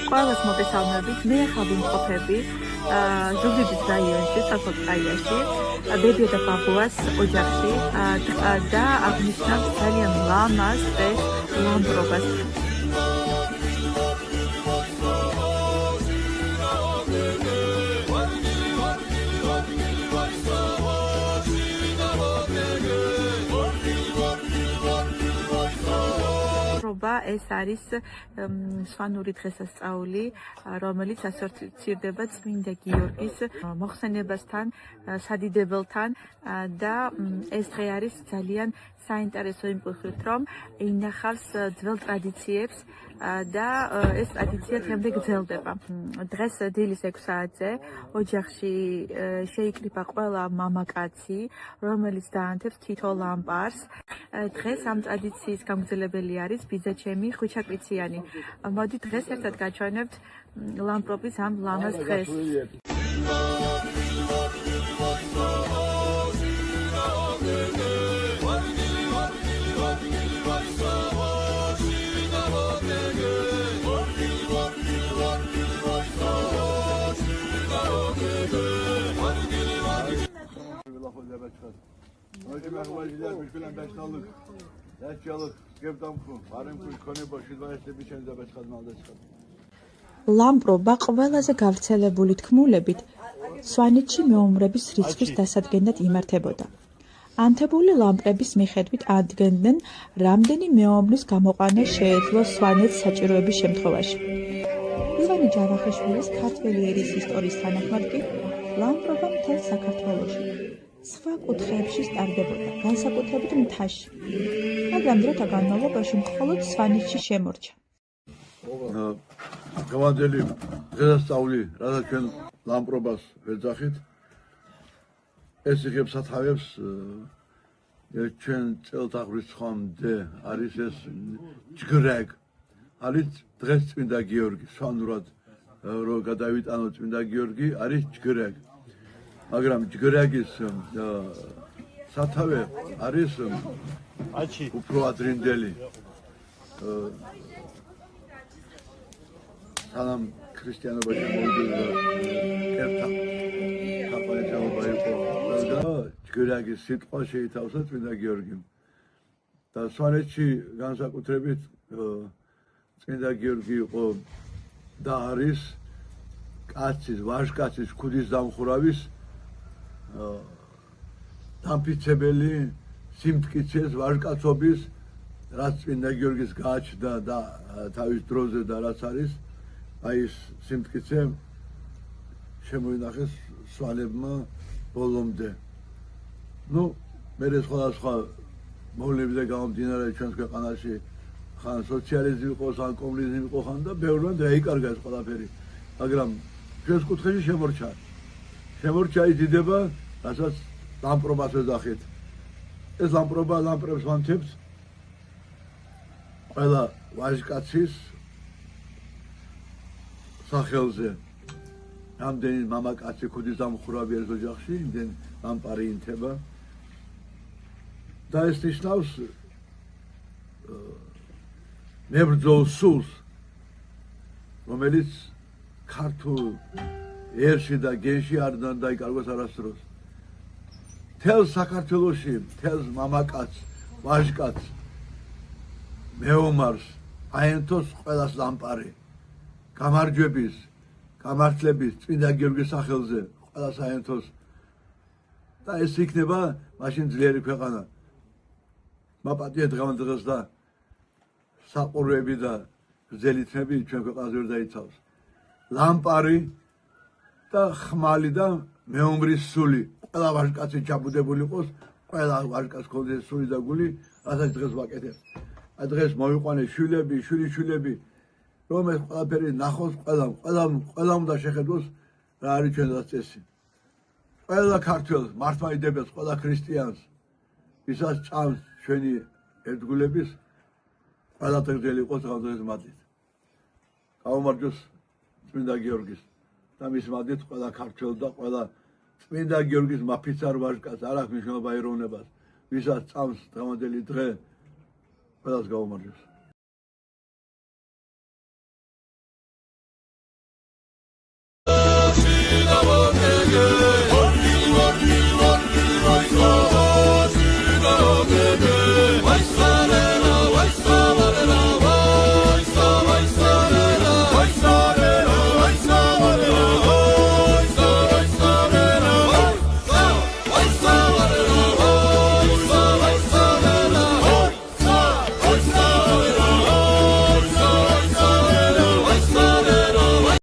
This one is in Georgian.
Ყველას მოგესალმებით, მე ახალ ვიმყოფები ჟუგდიდის რაიონში, საფოთაიაში, ბებია და ბაბუას ოჯახში და აღნიშნავს ძალიან ლამაზ დღეს ლამპრობას. ეს არის სვანური დღესასწაული, რომელიც ასოცირდება წმინდა გიორგის მოხსენებასთან, სადიდებელთან და ეს დღე არის ძალიან საინტერესო იმ კუთხით, რომ ინახავს ძველ ტრადიციებს და ეს ტრადიცია დღემდე გრძელდება. დღეს დილის 6 საათზე ოჯახში შეიკრიბა ყველა მამაკაცი, რომელიც დაანთებს თითო ლამპარს. დღეს ამ ტრადიციის გამგრძელებელი არის ბიძაჩემი ხვიჩაკვიციანი. მოდით დღეს ერთად გაჩვენებთ ლამპრობის ამ ლამაზ დღეს. ლამპრობა ყველაზე გავრცელებული თქმულებით სვანეთში მეომრების რიცხვის დასადგენად იმართებოდა. ანთებული ლამპრების მიხედვით ადგენდნენ, რამდენი მეომრის გამოყვანა შეეძლო სვანეთს საჭიროების შემთხვევაში. ივანე ჯავახიშვილის ქართველი ერის ისტორიის თანახმად კი ლამპრობა მთელ საქართველოში სხვა კუთხეებში სტარდებოდა, განსაკუთრებით მთაში, მაგრამ დროთა განმავლობაში მხოლოდ სვანეთში შემორჩა. Გავადელი დღესასწაული, რადგან ჩვენ ლამპრობას ვეძახით, ეს იღებს სათავეს ჩვენ წელთაღრიცხვამდე არის ეს ჯგრეგ, არის დღეს წმინდა გიორგი, სვანურად რო გადავიტანო წმინდა გიორგი, არის ჯგრეგ. მაგრამ ჯგრეგის სათავე არის უფრო ადრინდელი. სანამ ქრისტიანობაში მოვიდა ერთა კაპალეჭაობა იყო და ჯგრეგის სიტყვა შეითავსა წმინდა გიორგიმ. და სვანეთში განსაკუთრებით წმინდა გიორგი იყო და არის კაცის, ვაჟკაცის ქუდის დამხურავის დამფიცებელი სიმტკიცეს ვაჟკაცობის, რაც წმინდა გიორგის გააჩნდა და თავის დროზე და რაც არის, აი ეს სიმტკიცე შემოინახეს სვანებმა ბოლომდე. ნუ მე სხვადასხვა მოვლენებზე გამომდინარე ჩვენს ქვეყანაში ხან სოციალიზმი იყო, ხან კომუნიზმი იყო, ხან და ბევრმა დაიკარგა ეს ყველაფერი. მაგრამ ჩვენს კუთხეში შემორჩა ის დიდება, რასაც ლამპრობას ვეძახით. ეს ლამპრობა ლამპრებს ვანთებს ყველა ვაჟკაცის სახელზე. რამდენი მამაკაცი ქუდის დამხურავი ერთ ოჯახში, იმდენ ლამპარი ინთება. და ეს ნიშნავს მებრძოლ სულს, რომელიც ქართულ ერში და გენში არ დაიკარგოს არასდროს. მთელ საქართველოში, მთელს მამაკაცს, ვაჟკაცს, მეომარს აენთოს ყველას ლამპარი. გამარჯვების, გამართლების წმინდა გიორგის სახელზე ყველას აენთოს. და ეს იქნება მაშინ ძლიერი ქვეყანა. მაპატია დღევანდელს და საყურები და გრძელითები ჩვენ ქვეყანაზე ვერ დაიცავს. ლამპარი და ხმალი და მეომრის სული. ყველა ვაჟკაცი ჩაბუდებული იყოს, ყველა ვაჟკაცს ქონდეს სული და გული, რასაც დღეს ვაკეთებ. აი დღეს მოვიყვანე შვილები, შვილიშვილები, რომ ეს ყველაფერი ნახოს ყველა უნდა შეხედოს რა არის ჩვენს წესი. ყველა ქართველს, მართლმადიდებლს, ყველა ქრისტიანს, ვისაც ჭამს ჩვენი ერთგულების, ყველა დღელი იყოს დღეს მადლით. გაუმარჯოს წმინდა გიორგის და მის მადლით ყველა ქართველ და ყველა წმინდა გიორგის მაფიცარ ვაჟკაცს არ აქვს მნიშვნელობა ეროვნებას, ვისაც ჭამს დღევანდელი დღე, ყველას გაუმარჯოს.